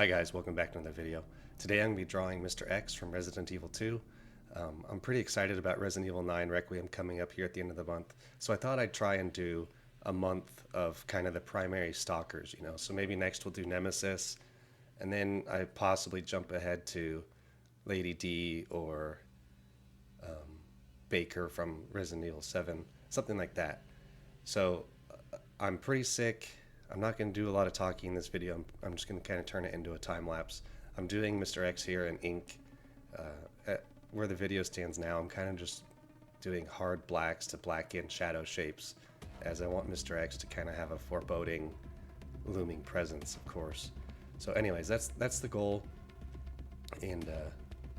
Hi guys, welcome back to another video. Today I'm going to be drawing Mr. X from Resident Evil 2. I'm pretty excited about Resident Evil 9 Requiem coming up here at the end of the month, so I thought I'd try and do a month of kind of the primary stalkers, so maybe next we'll do Nemesis, and then I possibly jump ahead to Lady D or Baker from Resident Evil 7, something like that. So I'm pretty sick. I'm not going to do a lot of talking in this video. I'm just going to kind of turn it into a time lapse. I'm doing Mr. X here in ink. Where the video stands now, I'm kind of just doing hard blacks to black in shadow shapes, as I want Mr. X to kind of have a foreboding, looming presence, of course. So anyways, that's the goal, and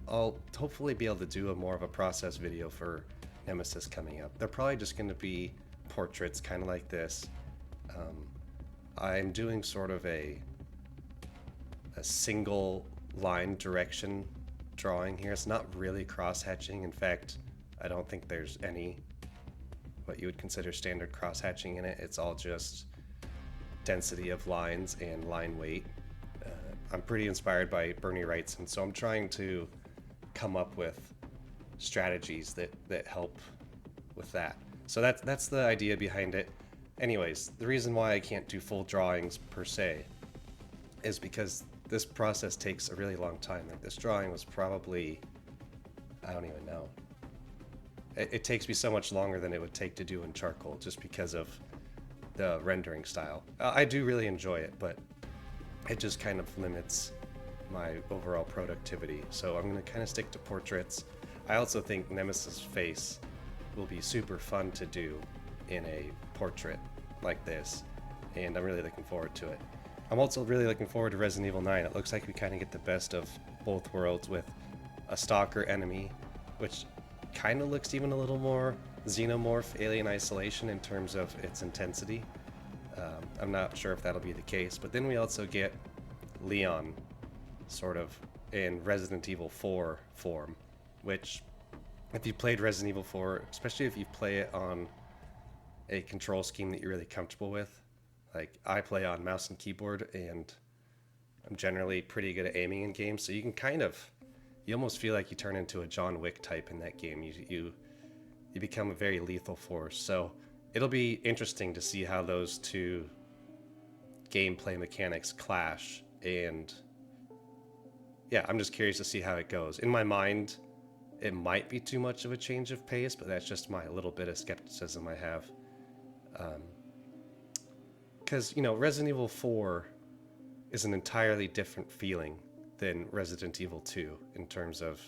I'll hopefully be able to do more of a process video for Nemesis coming up. They're probably just going to be portraits, kind of like this. I'm doing sort of a single line direction drawing here. It's not really cross-hatching. In fact, I don't think there's any what you would consider standard cross-hatching in it. It's all just density of lines and line weight. I'm pretty inspired by Bernie Wrightson, so I'm trying to come up with strategies that help with that. So that's the idea behind it. Anyways, the reason why I can't do full drawings per se is because this process takes a really long time. Like, this drawing was probably, I don't even know. It takes me so much longer than it would take to do in charcoal, just because of the rendering style. I do really enjoy it, but it just kind of limits my overall productivity. So I'm going to kind of stick to portraits. I also think Nemesis' face will be super fun to do in a portrait like this, and I'm really looking forward to it. I'm also really looking forward to Resident Evil 9. It looks like we kind of get the best of both worlds with a stalker enemy, which kind of looks even a little more xenomorph Alien Isolation in terms of its intensity. I'm not sure if that'll be the case, but then we also get Leon sort of in Resident Evil 4 form, which if you played Resident Evil 4, especially if you play it on a control scheme that you're really comfortable with, like I play on mouse and keyboard, and I'm generally pretty good at aiming in games, so you almost feel like you turn into a John Wick type in that game. You become a very lethal force. So it'll be interesting to see how those two gameplay mechanics clash, and yeah, I'm just curious to see how it goes. In my mind, it might be too much of a change of pace, but that's just my little bit of skepticism I have. Because, Resident Evil 4 is an entirely different feeling than Resident Evil 2 in terms of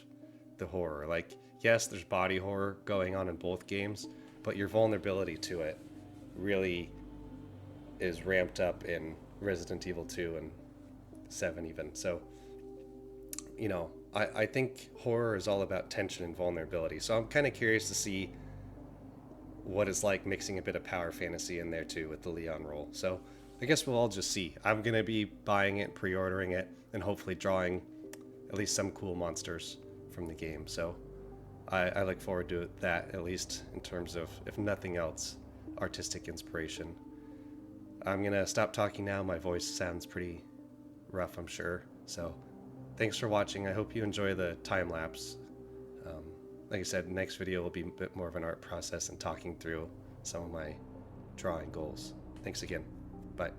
the horror. Like, yes, there's body horror going on in both games, but your vulnerability to it really is ramped up in Resident Evil 2 and 7 even. So, I think horror is all about tension and vulnerability. So I'm kind of curious to see what it's like mixing a bit of power fantasy in there too with the Leon role. So I guess we'll all just see. I'm going to be buying it, pre-ordering it, and hopefully drawing at least some cool monsters from the game. So I look forward to that, at least in terms of, if nothing else, artistic inspiration. I'm going to stop talking now. My voice sounds pretty rough, I'm sure. So thanks for watching. I hope you enjoy the time lapse. Like I said, next video will be a bit more of an art process and talking through some of my drawing goals. Thanks again. Bye.